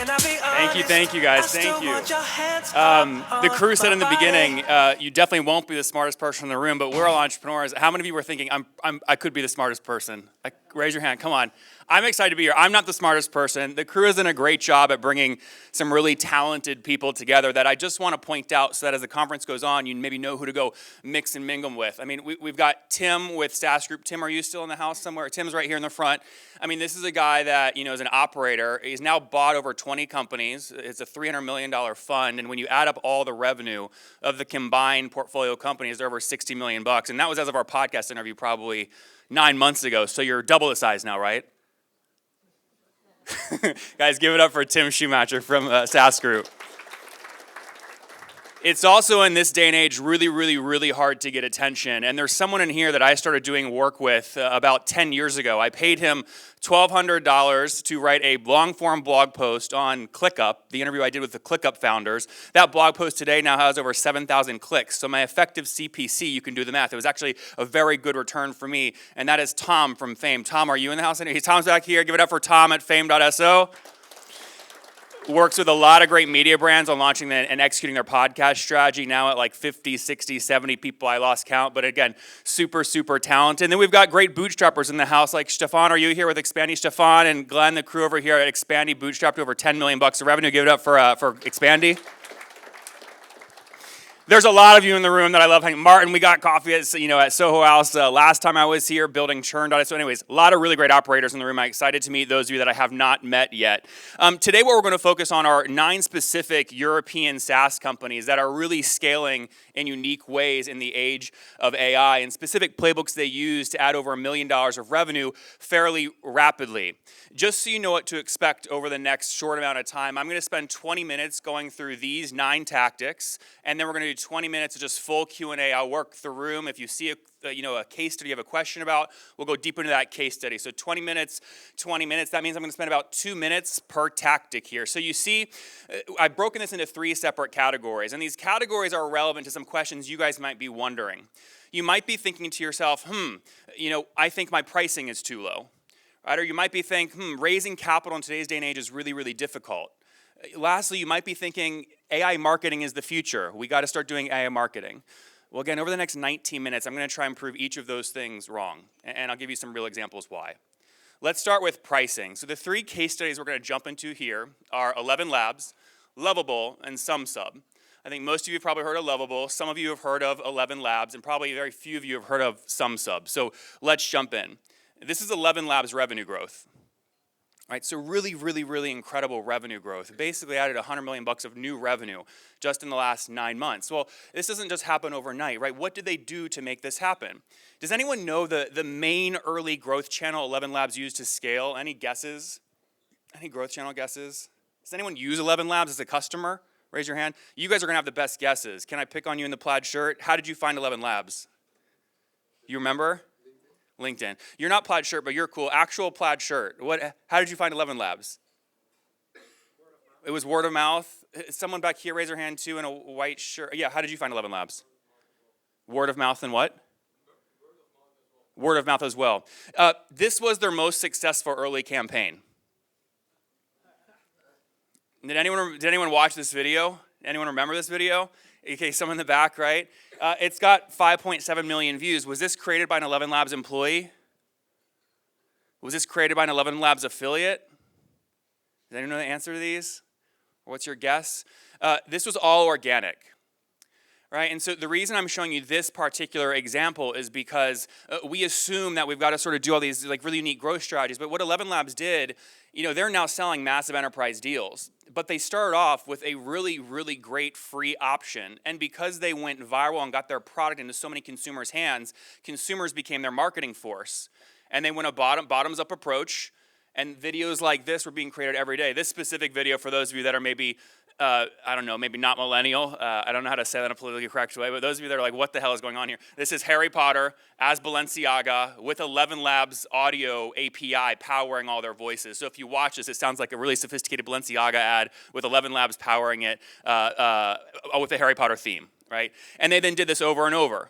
Thank you, guys. Thank you. The crew said in the beginning, you definitely won't be the smartest person in the room, but we're all entrepreneurs. How many of you were thinking, I could be the smartest person? Raise your hand. Come on. I'm excited to be here. I'm not the smartest person. The crew has done a great job at bringing some really talented people together that I just want to point out so that as the conference goes on, you maybe know who to go mix and mingle with. I mean, we've got Tim with SaaS Group. Tim, are you still in the house somewhere? Tim's right here in the front. I mean, this is a guy that, is an operator. He's now bought over 20 companies. It's a $300 million fund. And when you add up all the revenue of the combined portfolio companies, they're over $60 million. And that was as of our podcast interview probably 9 months ago. So you're double the size now, right? Guys, give it up for Tim Schumacher from SaaS Group. It's also in this day and age really, really, really hard to get attention. And there's someone in here that I started doing work with about 10 years ago. I paid him $1,200 to write a long-form blog post on ClickUp, the interview I did with the ClickUp founders. That blog post today now has over 7,000 clicks. So my effective CPC, you can do the math. It was actually a very good return for me. And that is Tom from Fame. Tom, are you in the house? Tom's back here. Give it up for Tom at fame.so. Works with a lot of great media brands on launching and executing their podcast strategy, now at like 50, 60, 70 people. I lost count, but again, super, super talented. And then we've got great bootstrappers in the house, like Stefan. Are you here with Expandy? Stefan and Glenn, the crew over here at Expandy, bootstrapped over $10 million of revenue. Give it up for Expandy. There's a lot of you in the room that I love hanging. Martin, we got coffee at Soho House last time I was here building churn.it. So anyways, a lot of really great operators in the room. I'm excited to meet those of you that I have not met yet. Today what we're going to focus on are 9 specific European SaaS companies that are really scaling in unique ways in the age of AI and specific playbooks they use to add over $1 million of revenue fairly rapidly. Just so you know what to expect over the next short amount of time, I'm going to spend 20 minutes going through these 9 tactics, and then we're going to do 20 minutes of just full Q&A. I'll work the room. If you see a case study you have a question about, we'll go deep into that case study. So 20 minutes. That means I'm going to spend about 2 minutes per tactic here. So you see, I've broken this into 3 separate categories, and these categories are relevant to some questions you guys might be wondering. You might be thinking to yourself, I think my pricing is too low. Right? Or you might be thinking, raising capital in today's day and age is really, really difficult. Lastly, you might be thinking AI marketing is the future. We got to start doing AI marketing. Well, again, over the next 19 minutes, I'm going to try and prove each of those things wrong. And I'll give you some real examples why. Let's start with pricing. So the 3 case studies we're going to jump into here are 11 Labs, Lovable, and SumSub. I think most of you have probably heard of Lovable. Some of you have heard of 11 Labs, and probably very few of you have heard of SumSub. So let's jump in. This is 11 Labs revenue growth. Right, so really, really, really incredible revenue growth. Basically added $100 million of new revenue just in the last 9 months. Well, this doesn't just happen overnight, right? What did they do to make this happen? Does anyone know the main early growth channel 11 Labs used to scale? Any guesses? Any growth channel guesses? Does anyone use 11 Labs as a customer? Raise your hand. You guys are going to have the best guesses. Can I pick on you in the plaid shirt? How did you find 11 Labs? You remember? LinkedIn. You're not plaid shirt, but you're cool. Actual plaid shirt. How did you find 11 Labs? It was word of mouth. Someone back here raise their hand too in a white shirt. Yeah, how did you find 11 Labs? Word of mouth and what? Word of mouth as well. This was their most successful early campaign. Did anyone watch this video? Anyone remember this video? Okay, someone in the back, right? It's got 5.7 million views. Was this created by an 11 Labs employee? Was this created by an 11 Labs affiliate? Does anyone know the answer to these? Or what's your guess? This was all organic. Right? And so the reason I'm showing you this particular example is because we assume that we've got to sort of do all these like really unique growth strategies. But what 11 Labs did, they're now selling massive enterprise deals. But they started off with a really, really great free option. And because they went viral and got their product into so many consumers' hands, consumers became their marketing force. And they went a bottoms-up approach. And videos like this were being created every day. This specific video, for those of you that are maybe maybe not millennial. I don't know how to say that in a politically correct way, but those of you that are like, what the hell is going on here? This is Harry Potter as Balenciaga with 11 Labs audio API powering all their voices. So if you watch this, it sounds like a really sophisticated Balenciaga ad with 11 Labs powering it with the Harry Potter theme, right? And they then did this over and over,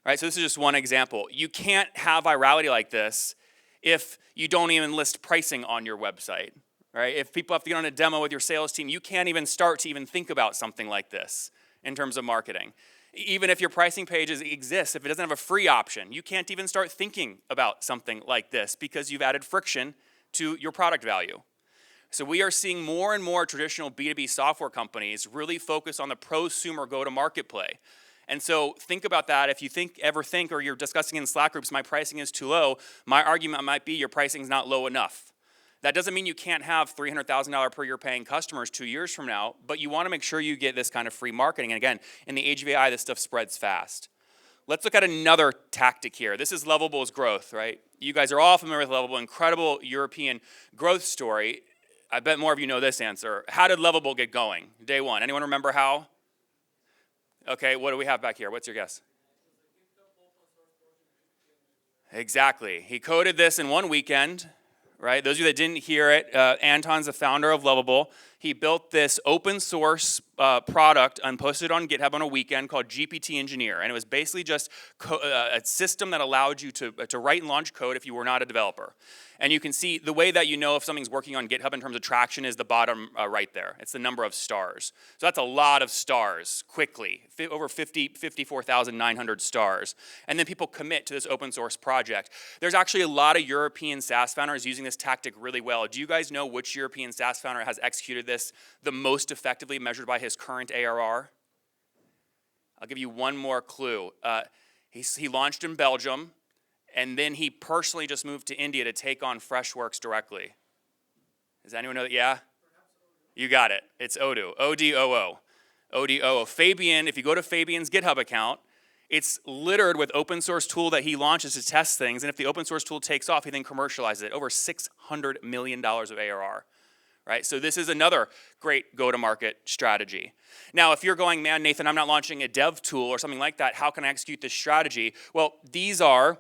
right? So this is just one example. You can't have virality like this if you don't even list pricing on your website. right? If people have to get on a demo with your sales team, you can't even start to even think about something like this in terms of marketing. Even if your pricing page exists, if it doesn't have a free option, you can't even start thinking about something like this because you've added friction to your product value. So we are seeing more and more traditional B2B software companies really focus on the prosumer go-to-market play. And so think about that. If you ever think, or you're discussing in Slack groups, my pricing is too low, my argument might be your pricing is not low enough. That doesn't mean you can't have $300,000 per year paying customers 2 years from now, but you want to make sure you get this kind of free marketing. And again, in the age of AI, this stuff spreads fast. Let's look at another tactic here. This is Lovable's growth, right? You guys are all familiar with Lovable, incredible European growth story. I bet more of you know this answer. How did Lovable get going? Day one. Anyone remember how? Okay, what do we have back here? What's your guess? Exactly. He coded this in one weekend, right? Those of you that didn't hear it, Anton's the founder of Lovable. He built this open source product and posted it on GitHub on a weekend called GPT Engineer. And it was basically just a system that allowed you to write and launch code if you were not a developer. And you can see the way that you know if something's working on GitHub in terms of traction is the bottom right there. It's the number of stars. So that's a lot of stars quickly, over 54,900 stars. And then people commit to this open source project. There's actually a lot of European SaaS founders using this tactic really well. Do you guys know which European SaaS founder has executed this the most effectively measured by his current ARR? I'll give you one more clue. He launched in Belgium. And then he personally just moved to India to take on Freshworks directly. Does anyone know that? Yeah? You got it. It's Odoo. O-D-O-O. O-D-O-O. Fabian, if you go to Fabian's GitHub account, it's littered with open source tool that he launches to test things. And if the open source tool takes off, he then commercializes it. Over $600 million of ARR. Right? So this is another great go-to-market strategy. Now, if you're going, man, Nathan, I'm not launching a dev tool or something like that. How can I execute this strategy? Well, these are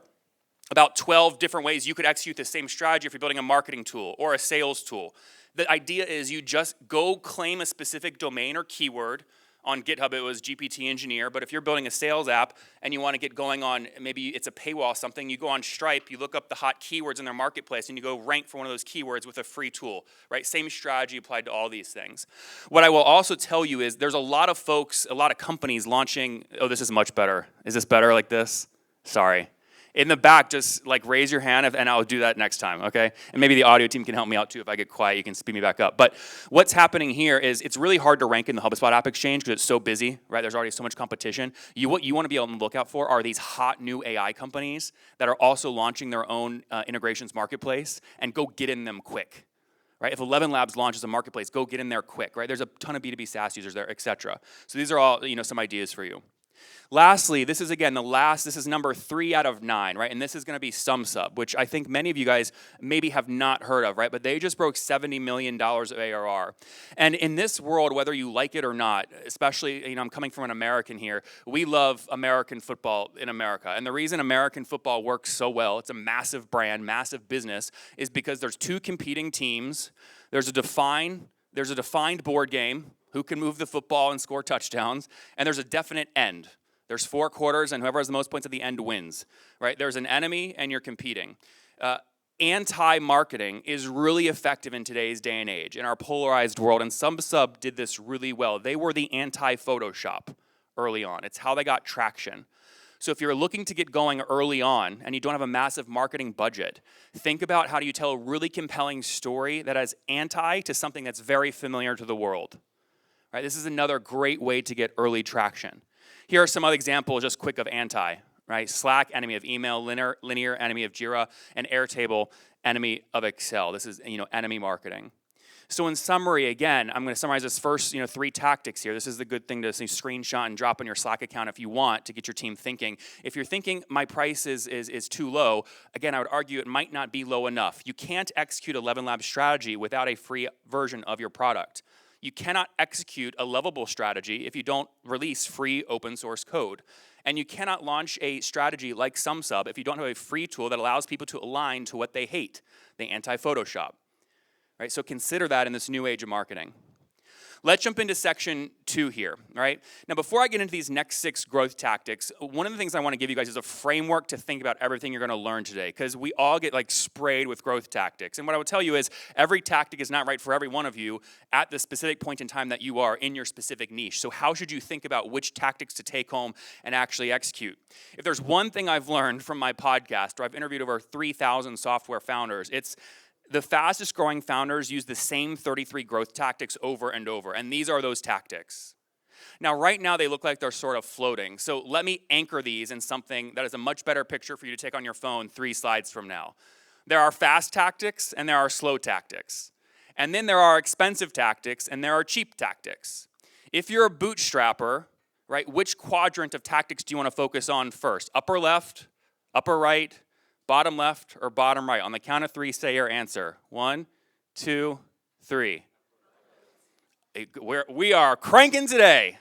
about 12 different ways you could execute the same strategy if you're building a marketing tool or a sales tool. The idea is you just go claim a specific domain or keyword. On GitHub, it was GPT Engineer, but if you're building a sales app and you want to get going on, maybe it's a paywall, something, you go on Stripe, you look up the hot keywords in their marketplace, and you go rank for one of those keywords with a free tool, right? Same strategy applied to all these things. What I will also tell you is there's a lot of folks, a lot of companies launching, oh, this is much better. Is this better like this? Sorry. In the back, just like raise your hand and I'll do that next time, okay? And maybe the audio team can help me out too. If I get quiet, you can speed me back up. But what's happening here is it's really hard to rank in the HubSpot App Exchange because it's so busy, right? There's already so much competition. What you want to be on the lookout for are these hot new AI companies that are also launching their own integrations marketplace, and go get in them quick. Right? If 11 Labs launches a marketplace, go get in there quick, right? There's a ton of B2B SaaS users there, et cetera. So these are all, some ideas for you. Lastly, this is again this is number 3 out of 9, right? And this is going to be SumSub, which I think many of you guys maybe have not heard of, right? But they just broke $70 million of ARR. And in this world, whether you like it or not, especially, I'm coming from an American here, we love American football in America. And the reason American football works so well, it's a massive brand, massive business, is because there's 2 competing teams. There's a defined board game, who can move the football and score touchdowns, and there's a definite end. There's 4 quarters, and whoever has the most points at the end wins, right? There's an enemy, and you're competing. Anti-marketing is really effective in today's day and age, in our polarized world, and SumSub did this really well. They were the anti-Photoshop early on. It's how they got traction. So if you're looking to get going early on and you don't have a massive marketing budget, think about how do you tell a really compelling story that is anti to something that's very familiar to the world. Right? This is another great way to get early traction. Here are some other examples, just quick, of anti. Right? Slack, enemy of email. Linear, enemy of Jira. And Airtable, enemy of Excel. This is enemy marketing. So in summary, again, I'm going to summarize this first 3 tactics here. This is the good thing to screenshot and drop on your Slack account if you want to get your team thinking. If you're thinking my price is too low, again, I would argue it might not be low enough. You can't execute a 11 Labs strategy without a free version of your product. You cannot execute a Lovable strategy if you don't release free open source code. And you cannot launch a strategy like SumSub if you don't have a free tool that allows people to align to what they hate, the anti-Photoshop. Right? So consider that in this new age of marketing. Let's jump into section 2 here, all right? Now, before I get into these next 6 growth tactics, one of the things I want to give you guys is a framework to think about everything you're going to learn today, because we all get like sprayed with growth tactics. And what I would tell you is every tactic is not right for every one of you at the specific point in time that you are in your specific niche. So how should you think about which tactics to take home and actually execute? If there's one thing I've learned from my podcast, where I've interviewed over 3,000 software founders, it's the fastest growing founders use the same 33 growth tactics over and over, and these are those tactics. Now, right now, they look like they're sort of floating, so let me anchor these in something that is a much better picture for you to take on your phone 3 slides from now. There are fast tactics, and there are slow tactics. And then there are expensive tactics, and there are cheap tactics. If you're a bootstrapper, right, which quadrant of tactics do you want to focus on first? Upper left, upper right, bottom left, or bottom right? On the count of 3, say your answer. 1, 2, 3. We are cranking today.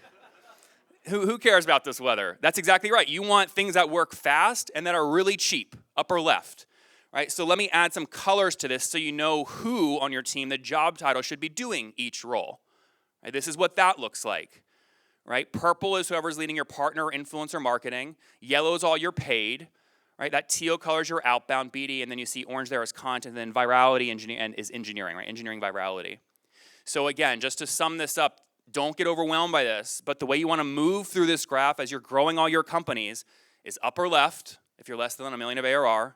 Who cares about this weather? That's exactly right. You want things that work fast and that are really cheap, upper left. Right? So let me add some colors to this so you know who on your team, the job title, should be doing each role. Right? This is what that looks like. Right? Purple is whoever's leading your partner or influencer marketing. Yellow is all your paid. Right, that teal color is your outbound BD, and then you see orange there is content, and then virality is engineering, right? Engineering virality. So again, just to sum this up, don't get overwhelmed by this, but the way you want to move through this graph as you're growing all your companies is upper left, if you're less than $1 million of ARR,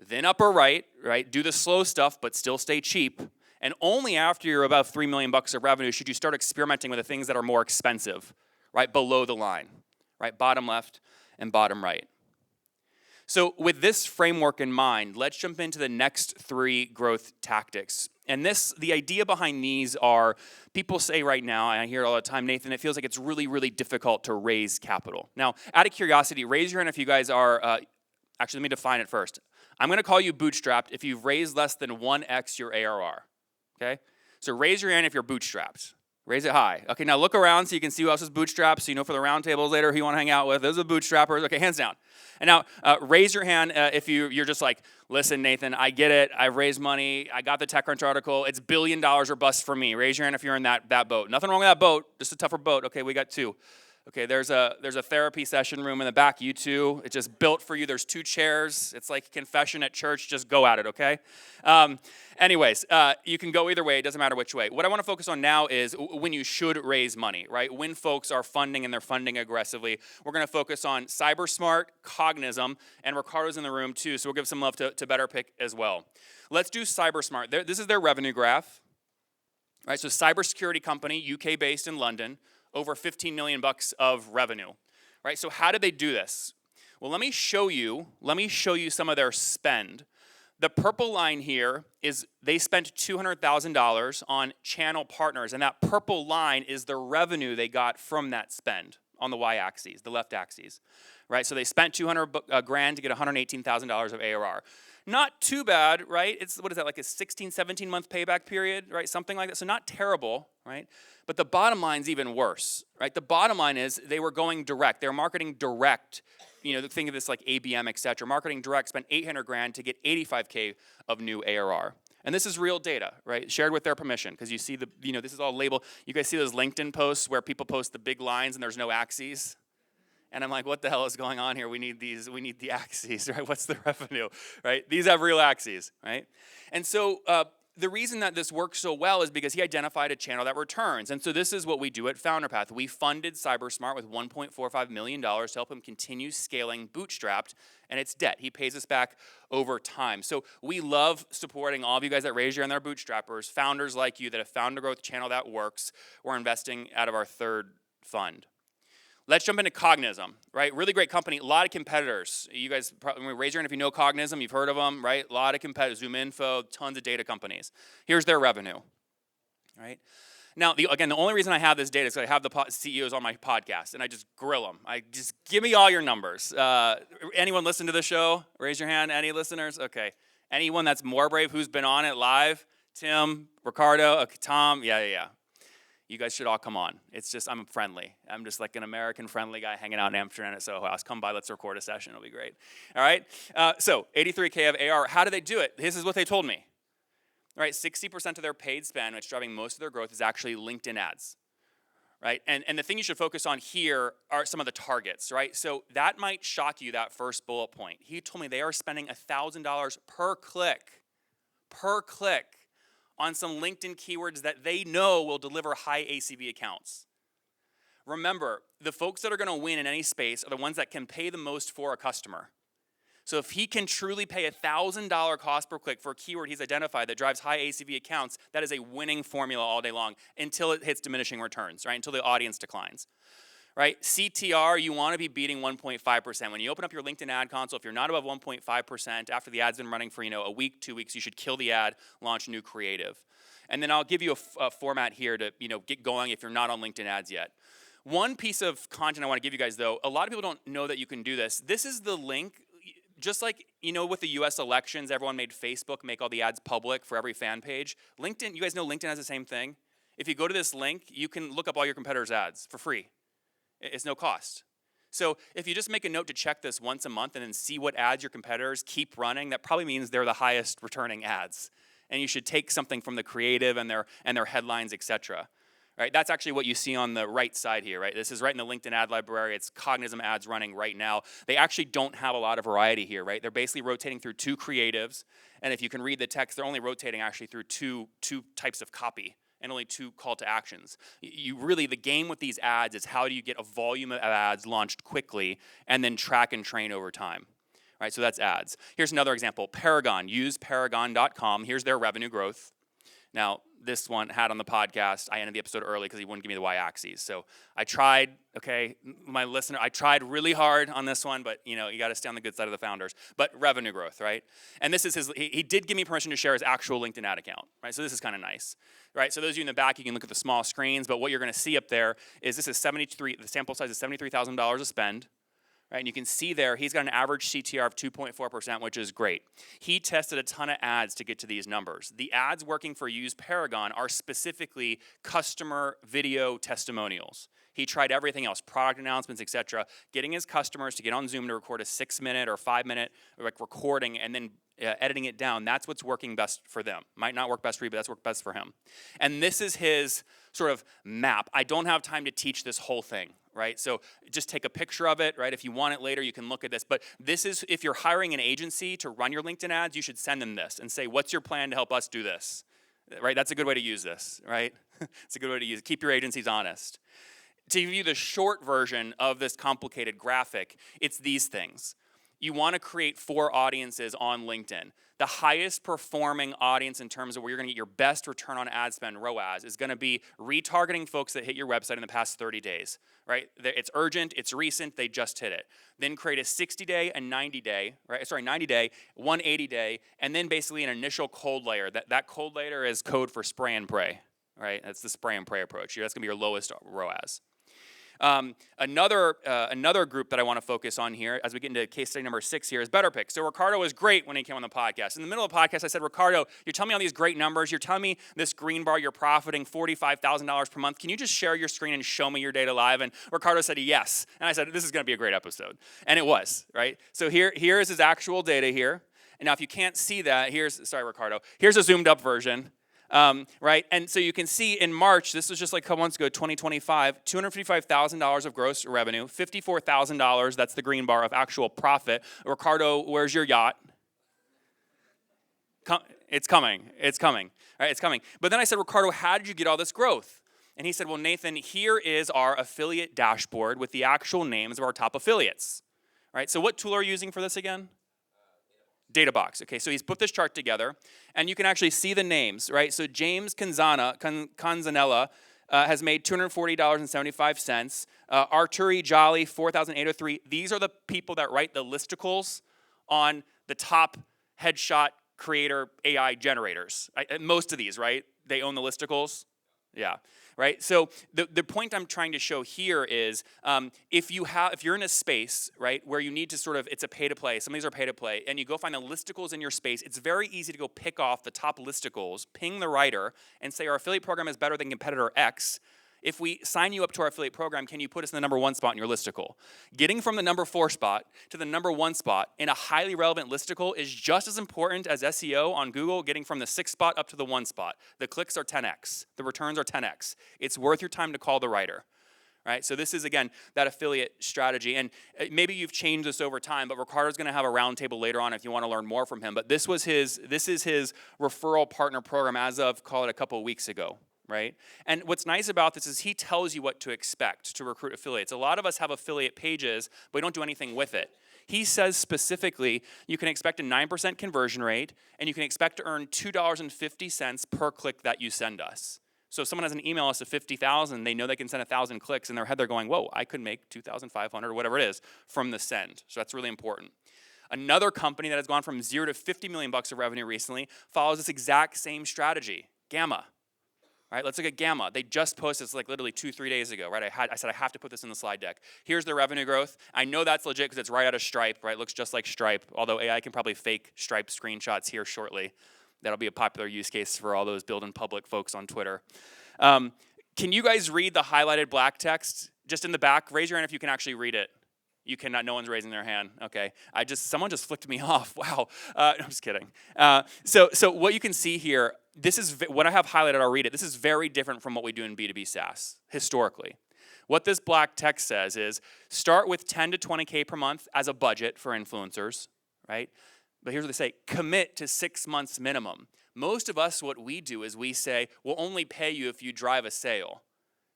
then upper right, right? Do the slow stuff, but still stay cheap. And only after you're above $3 million of revenue should you start experimenting with the things that are more expensive, right? Below the line, right? Bottom left and bottom right. So with this framework in mind, let's jump into the next 3 growth tactics. And the idea behind these are, people say right now, and I hear it all the time, Nathan, it feels like it's really, really difficult to raise capital. Now, out of curiosity, raise your hand if you guys are, actually, let me define it first. I'm going to call you bootstrapped if you've raised less than 1x your ARR, okay? So raise your hand if you're bootstrapped. Raise it high. Okay, now look around so you can see who else is bootstrapped, so you know for the round tables later who you want to hang out with. Those are bootstrappers. Okay, hands down. And now raise your hand if you're just like, listen, Nathan, I get it. I've raised money. I got the TechCrunch article. It's $1 billion or bust for me. Raise your hand if you're in that boat. Nothing wrong with that boat, just a tougher boat. Okay, we got 2. Okay, there's a therapy session room in the back, you 2. It's just built for you. There's 2 chairs. It's like confession at church. Just go at it, okay? Anyways, you can go either way. It doesn't matter which way. What I want to focus on now is when you should raise money, right? When folks are funding and they're funding aggressively. We're going to focus on CyberSmart, Cognism, and Ricardo's in the room too, so we'll give some love to BetterPick as well. Let's do CyberSmart. This is their revenue graph. Right, so cybersecurity company, UK-based in London, over $15 million of revenue, right? So how did they do this? Well, let me show you some of their spend. The purple line here is they spent $200,000 on channel partners, and that purple line is the revenue they got from that spend on the y-axis, the left axis, right? So they spent $200,000 to get $118,000 of ARR. Not too bad, right? It's, what is that, like a 16, 17-month payback period, right? Something like that. So not terrible, right? But the bottom line's even worse, right? The bottom line is they were going direct. They were marketing direct. You know, think of this like ABM, et cetera. Marketing direct, spent $800,000 to get $85K of new ARR. And this is real data, right? Shared with their permission, because you see this is all labeled. You guys see those LinkedIn posts where people post the big lines and there's no axes? And I'm like, what the hell is going on here? We need the axes, right? What's the revenue, right? These have real axes, right? And so the reason that this works so well is because he identified a channel that returns. And so this is what we do at FounderPath. We funded CyberSmart with $1.45 million to help him continue scaling bootstrapped and its debt. He pays us back over time. So we love supporting all of you guys that raise your hand that are bootstrappers, founders like you that have found a growth channel that works. We're investing out of our 3rd fund. Let's jump into Cognism, right? Really great company, a lot of competitors. You guys probably raise your hand if you know Cognism, you've heard of them, right? A lot of competitors, ZoomInfo, tons of data companies. Here's their revenue, right? Now, again, the only reason I have this data is because I have the CEOs on my podcast, and I just grill them. I just, give me all your numbers. Anyone listen to the show? Raise your hand. Any listeners? Okay. Anyone that's more brave who's been on it live? Tim, Ricardo, okay, Tom, yeah. You guys should all come on. It's just, I'm friendly. I'm just like an American friendly guy hanging out in Amsterdam at Soho House. Come by, let's record a session. It'll be great. All right? So 83K of AR. How do they do it? This is what they told me. right? 60% of their paid spend, which is driving most of their growth, is actually LinkedIn ads, right? And the thing you should focus on here are some of the targets, right? So that might shock you, that first bullet point. He told me they are spending $1,000 per click on some LinkedIn keywords that they know will deliver high ACV accounts. Remember, the folks that are going to win in any space are the ones that can pay the most for a customer. So if he can truly pay $1,000 cost per click for a keyword he's identified that drives high ACV accounts, that is a winning formula all day long until it hits diminishing returns, right? Until the audience declines, right? CTR, you want to be beating 1.5%. When you open up your LinkedIn ad console, if you're not above 1.5%, after the ad's been running for a week, 2 weeks, you should kill the ad, launch new creative. And then I'll give you a format here to get going if you're not on LinkedIn ads yet. One piece of content I want to give you guys, though, a lot of people don't know that you can do this. This is the link. Just like, with the US elections, everyone made Facebook make all the ads public for every fan page. LinkedIn, you guys know LinkedIn has the same thing. If you go to this link, you can look up all your competitors' ads for free. It's no cost. So if you just make a note to check this once a month and then see what ads your competitors keep running, that probably means they're the highest returning ads. And you should take something from the creative and their headlines, etc. Right, that's actually what you see on the right side here, right? This is right in the LinkedIn ad library. It's Cognism ads running right now. They actually don't have a lot of variety here, right? They're basically rotating through 2 creatives, and if you can read the text, they're only rotating actually through two types of copy and only 2 call to actions. The game with these ads is how do you get a volume of ads launched quickly and then track and train over time. Right, so that's ads. Here's another example, Paragon. Use paragon.com. Here's their revenue growth. Now, this one had on the podcast, I ended the episode early because he wouldn't give me the y-axis. So I tried, I tried really hard on this one, but you got to stay on the good side of the founders. But revenue growth, right? And this is he did give me permission to share his actual LinkedIn ad account, right? So this is kind of nice, right? So those of you in the back, you can look at the small screens, but what you're going to see up there is this is the sample size is $73,000 of spend. Right, and you can see there, he's got an average CTR of 2.4%, which is great. He tested a ton of ads to get to these numbers. The ads working for Use Paragon are specifically customer video testimonials. He tried everything else, product announcements, etc., getting his customers to get on Zoom to record a 6-minute or 5-minute recording and then editing it down. That's what's working best for them. Might not work best for you, but that's worked best for him. And this is his sort of map. I don't have time to teach this whole thing, right? So just take a picture of it, right? If you want it later, you can look at this. But this is, if you're hiring an agency to run your LinkedIn ads, you should send them this and say, what's your plan to help us do this? Right? That's a good way to use this, right? It's a good way to use it. Keep your agencies honest. To give you the short version of this complicated graphic, it's these things. You want to create 4 audiences on LinkedIn. The highest performing audience in terms of where you're going to get your best return on ad spend, ROAS, is going to be retargeting folks that hit your website in the past 30 days, right? It's urgent, it's recent, they just hit it. Then create a 60-day, a 90-day, right? 90-day, 180-day, and then basically an initial cold layer. That cold layer is code for spray and pray, right? That's the spray and pray approach. That's going to be your lowest ROAS. Another group that I want to focus on here as we get into case study number 6 here is BetterPick. So Ricardo was great when he came on the podcast. In the middle of the podcast, I said, Ricardo, you're telling me all these great numbers. You're telling me this green bar, you're profiting $45,000 per month. Can you just share your screen and show me your data live? And Ricardo said yes. And I said, this is going to be a great episode. And it was, right? So here is his actual data here. And now if you can't see that, here's a zoomed up version. Right? And so you can see in March, this was just like a couple months ago, 2025, $255,000 of gross revenue, $54,000, that's the green bar, of actual profit. Ricardo, where's your yacht? It's coming. Right? It's coming. But then I said, Ricardo, how did you get all this growth? And he said, well, Nathan, here is our affiliate dashboard with the actual names of our top affiliates. Right? So what tool are you using for this again? Databox. Okay, so he's put this chart together, and you can actually see the names, right? So James Canzanella has made $240.75. Arturi Jolly, $4,803. These are the people that write the listicles on the top headshot creator AI generators. Most of these, right? They own the listicles. Yeah, right? So the point I'm trying to show here is if you're in a space, right, where you need to sort of, it's a pay-to-play, some of these are pay-to-play, and you go find the listicles in your space, it's very easy to go pick off the top listicles, ping the writer, and say our affiliate program is better than competitor X. if we sign you up to our affiliate program, can you put us in the number 1 spot in your listicle? Getting from the number 4 spot to the number 1 spot in a highly relevant listicle is just as important as SEO on Google, getting from the 6th spot up to the 1 spot. The clicks are 10x. The returns are 10x. It's worth your time to call the writer. Right? So this is, again, that affiliate strategy. And maybe you've changed this over time, but Ricardo's going to have a roundtable later on if you want to learn more from him. But this is his referral partner program as of, call it, a couple of weeks ago. Right? And what's nice about this is he tells you what to expect to recruit affiliates. A lot of us have affiliate pages, but we don't do anything with it. He says specifically, you can expect a 9% conversion rate, and you can expect to earn $2.50 per click that you send us. So if someone has an email list of 50,000, they know they can send 1,000 clicks. In their head, they're going, whoa, I could make 2,500 or whatever it is from the send. So that's really important. Another company that has gone from 0 to 50 million bucks of revenue recently follows this exact same strategy, Gamma. Right, let's look at Gamma. They just posted this like literally 2-3 days ago, right? I said I have to put this in the slide deck. Here's their revenue growth. I know that's legit because it's right out of Stripe, right? It looks just like Stripe, although AI can probably fake Stripe screenshots here shortly. That'll be a popular use case for all those build in public folks on Twitter. Can you guys read the highlighted black text just in the back? Raise your hand if you can actually read it. You cannot. No one's raising their hand. Okay. Someone just flicked me off. Wow. No, I'm just kidding. So what you can see here, this is what I have highlighted. I'll read it. This is very different from what we do in B2B SaaS historically. What this black text says is start with 10 to 20K per month as a budget for influencers, right? But here's what they say, commit to 6 months minimum. Most of us, what we do is we say, we'll only pay you if you drive a sale,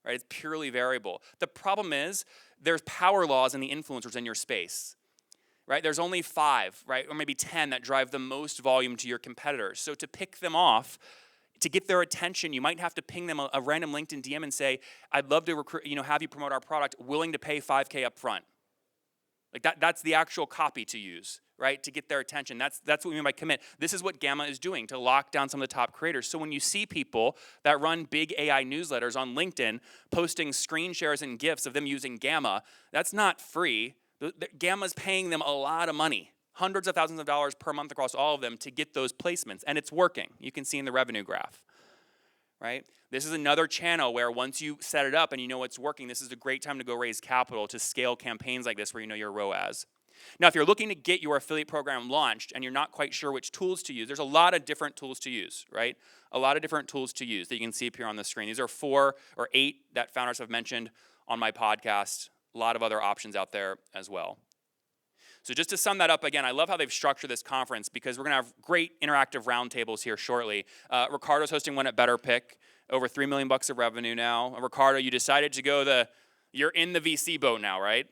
right? It's purely variable. The problem is there's power laws in the influencers in your space, right? There's only 5, right? Or maybe 10 that drive the most volume to your competitors. So to pick them off, to get their attention, you might have to ping them a random LinkedIn DM and say, I'd love to have you promote our product, willing to pay 5K up front. Like that's the actual copy to use, right? To get their attention. That's what we mean by commit. This is what Gamma is doing to lock down some of the top creators. So when you see people that run big AI newsletters on LinkedIn posting screen shares and GIFs of them using Gamma, that's not free. Gamma's paying them a lot of money, hundreds of thousands of dollars per month across all of them to get those placements. And it's working. You can see in the revenue graph, right? This is another channel where once you set it up and you know it's working, this is a great time to go raise capital to scale campaigns like this where you know your ROAS. Now, if you're looking to get your affiliate program launched and you're not quite sure which tools to use, there's a lot of different tools to use, right? A lot of different tools to use that you can see up here on the screen. These are 4 or 8 that founders have mentioned on my podcast. A lot of other options out there as well. So just to sum that up again, I love how they've structured this conference because we're going to have great interactive roundtables here shortly. Ricardo's hosting one at Better Pick. Over 3 million bucks of revenue now. Ricardo, you decided to go you're in the VC boat now, right?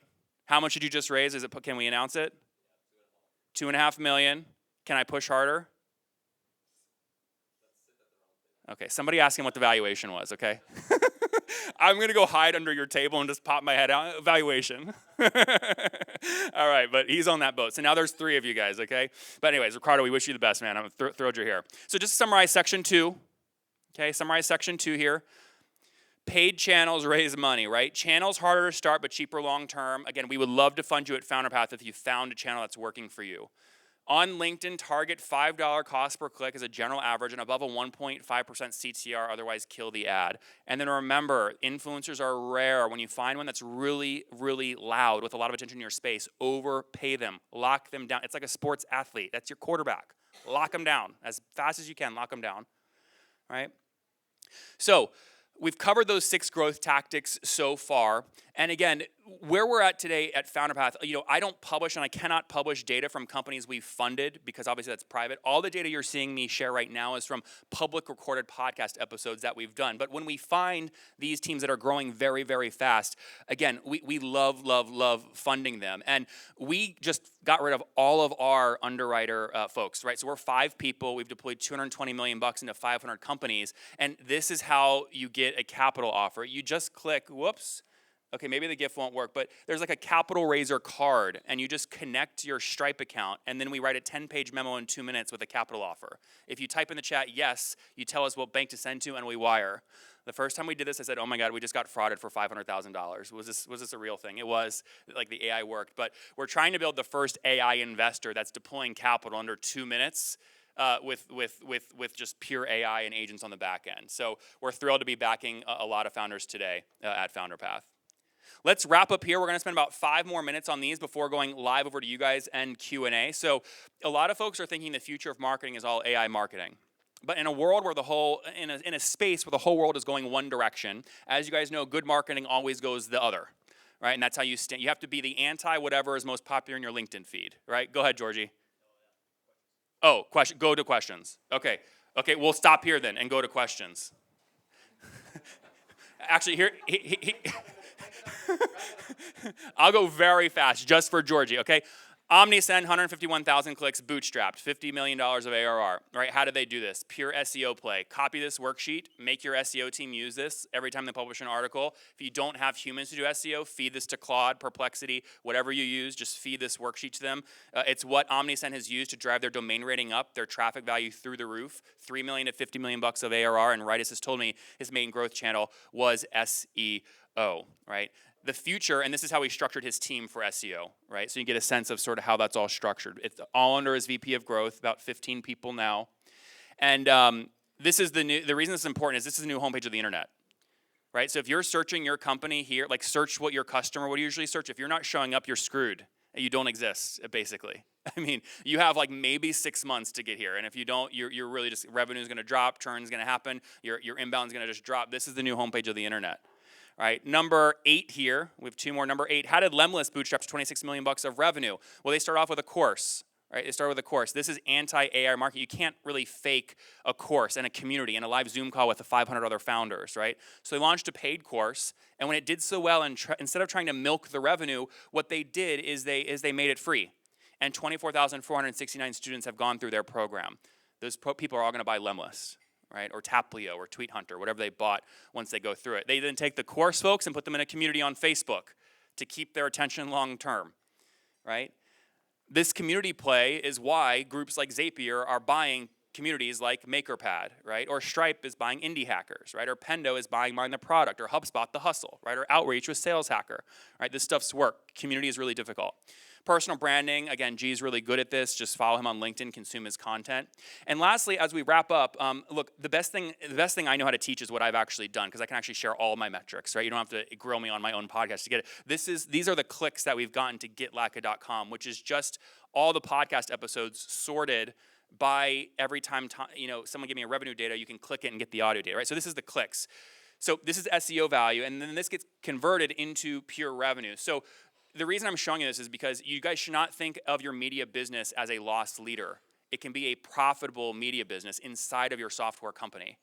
How much did you just raise? Can we announce it? 2.5 million. Can I push harder? Okay, somebody ask him what the valuation was, okay? I'm going to go hide under your table and just pop my head out. Valuation. All right, but he's on that boat. So now there's 3 of you guys, okay? But anyways, Ricardo, we wish you the best, man. I'm thrilled you're here. So just to summarize section 2. Okay, summarize section 2 here. Paid channels raise money, right? Channels harder to start but cheaper long term. Again, we would love to fund you at FounderPath if you found a channel that's working for you. On LinkedIn, target $5 cost per click as a general average and above a 1.5% CTR, otherwise kill the ad. And then remember, influencers are rare. When you find one that's really, really loud with a lot of attention in your space, overpay them, lock them down. It's like a sports athlete. That's your quarterback. Lock them down as fast as you can, lock them down, right? So we've covered those 6 growth tactics so far. And again, where we're at today at FounderPath, I don't publish and I cannot publish data from companies we've funded because obviously that's private. All the data you're seeing me share right now is from public recorded podcast episodes that we've done. But when we find these teams that are growing very, very fast, again, we love, love, love funding them. And we just got rid of all of our underwriter folks, right? So we're 5 people. We've deployed $220 million into 500 companies. And this is how you get a capital offer. You just click, whoops. Okay, maybe the GIF won't work, but there's like a capital raiser card, and you just connect your Stripe account, and then we write a 10-page memo in 2 minutes with a capital offer. If you type in the chat, yes, you tell us what bank to send to, and we wire. The first time we did this, I said, oh my God, we just got frauded for $500,000. Was this a real thing? It was, like the AI worked. But we're trying to build the first AI investor that's deploying capital under 2 minutes. with just pure AI and agents on the back end. So we're thrilled to be backing a lot of founders today at FounderPath. Let's wrap up here. We're going to spend about 5 more minutes on these before going live over to you guys and Q&A. So a lot of folks are thinking the future of marketing is all AI marketing. But in a world where in a space where the whole world is going one direction, as you guys know, good marketing always goes the other, right? And that's how you stand. You have to be the anti-whatever is most popular in your LinkedIn feed, right? Go ahead, Georgie. Oh, go to questions. Okay, we'll stop here then and go to questions. Actually, here, I'll go very fast just for Georgie, okay? OmniSend, 151,000 clicks, bootstrapped, $50 million of ARR, right? How do they do this? Pure SEO play. Copy this worksheet, make your SEO team use this every time they publish an article. If you don't have humans to do SEO, feed this to Claude, Perplexity, whatever you use, just feed this worksheet to them. It's what OmniSend has used to drive their domain rating up, their traffic value through the roof, $3 million to $50 million bucks of ARR, and Ritus has told me his main growth channel was SEO, right? The future, and this is how he structured his team for SEO, right? So you get a sense of sort of how that's all structured. It's all under his VP of growth, about 15 people now. And this is the reason this is important is this is the new homepage of the internet, right? So if you're searching your company here, like search what do you usually search? If you're not showing up, you're screwed. You don't exist, basically. I mean, you have like maybe 6 months to get here. And if you don't, you're really just, revenue is going to drop, churn is going to happen, your inbound is going to just drop. This is the new homepage of the internet. Right, number 8 here, we have 2 more. Number 8, how did Lemless bootstrap to 26 million bucks of revenue? Well, they start off with a course, right? They start with a course. This is anti-AI marketing. You can't really fake a course and a community and a live Zoom call with the 500 other founders, right? So they launched a paid course, and when it did so well, and instead of trying to milk the revenue, what they did is they made it free, and 24,469 students have gone through their program. Those people are all going to buy Lemless, right, or Taplio, or Tweet Hunter, whatever they bought once they go through it. They then take the course folks and put them in a community on Facebook to keep their attention long term, right? This community play is why groups like Zapier are buying communities like MakerPad, right? Or Stripe is buying Indie Hackers, right? Or Pendo is buying Mind the Product, or HubSpot the Hustle, right? Or Outreach with Sales Hacker, right? This stuff's work. Community is really difficult. Personal branding, again, G's really good at this. Just follow him on LinkedIn, consume his content. And lastly, as we wrap up, look, the best thing I know how to teach is what I've actually done, because I can actually share all my metrics, right? You don't have to grill me on my own podcast to get it. These are the clicks that we've gotten to getlatka.com, which is just all the podcast episodes sorted by every time someone give me a revenue data, you can click it and get the audio data, right? So this is the clicks. So this is SEO value, and then this gets converted into pure revenue. So the reason I'm showing you this is because you guys should not think of your media business as a loss leader. It can be a profitable media business inside of your software company,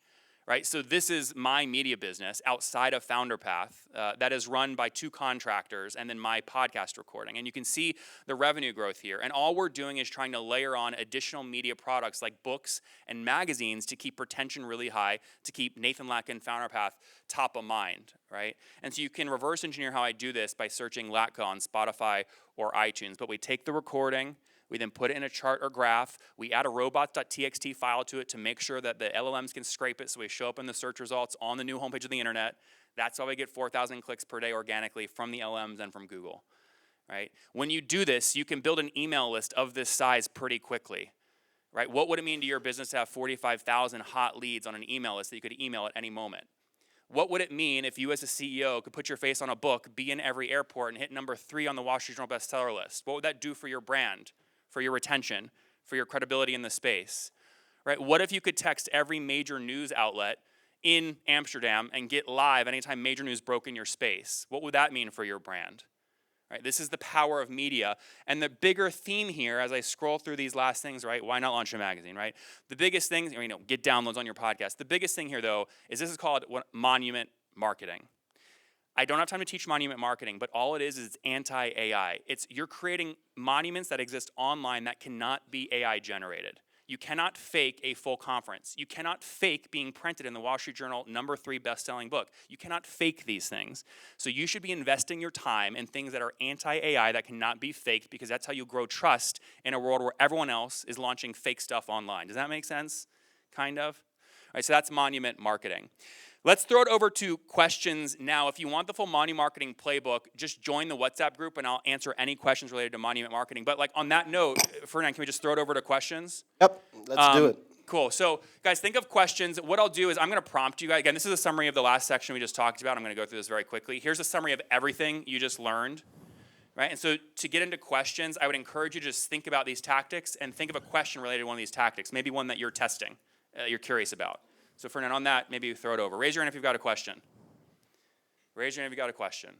right? So this is my media business outside of FounderPath that is run by 2 contractors and then my podcast recording. And you can see the revenue growth here. And all we're doing is trying to layer on additional media products like books and magazines to keep retention really high, to keep Nathan Latka and FounderPath top of mind, right? And so you can reverse engineer how I do this by searching Latka on Spotify or iTunes. But we take the recording, we then put it in a chart or graph. We add a robots.txt file to it to make sure that the LLMs can scrape it so we show up in the search results on the new homepage of the internet. That's why we get 4,000 clicks per day organically from the LLMs and from Google, right? When you do this, you can build an email list of this size pretty quickly, right? What would it mean to your business to have 45,000 hot leads on an email list that you could email at any moment? What would it mean if you as a CEO could put your face on a book, be in every airport, and hit number 3 on the Wall Street Journal bestseller list? What would that do for your brand, for your retention, for your credibility in the space, right? What if you could text every major news outlet in Amsterdam and get live anytime major news broke in your space? What would that mean for your brand? Right? This is the power of media. And the bigger theme here, as I scroll through these last things, right? Why not launch a magazine, right? The biggest thing, get downloads on your podcast. The biggest thing here, though, is this is called monument marketing. I don't have time to teach monument marketing, but all it is it's anti-AI. You're creating monuments that exist online that cannot be AI generated. You cannot fake a full conference. You cannot fake being printed in the Wall Street Journal number 3 best-selling book. You cannot fake these things. So you should be investing your time in things that are anti-AI that cannot be faked, because that's how you grow trust in a world where everyone else is launching fake stuff online. Does that make sense? Kind of? All right, so that's monument marketing. Let's throw it over to questions now. If you want the full Monument Marketing playbook, just join the WhatsApp group and I'll answer any questions related to Monument Marketing. But like on that note, Ferdinand, can we just throw it over to questions? Yep, let's do it. Cool. So guys, think of questions. What I'll do is I'm going to prompt you guys. Again, this is a summary of the last section we just talked about. I'm going to go through this very quickly. Here's a summary of everything you just learned. Right? And so to get into questions, I would encourage you to just think about these tactics and think of a question related to one of these tactics, maybe one that you're testing, you're curious about. So Fernand, on that, maybe throw it over. Raise your hand if you've got a question. Raise your hand if you've got a question.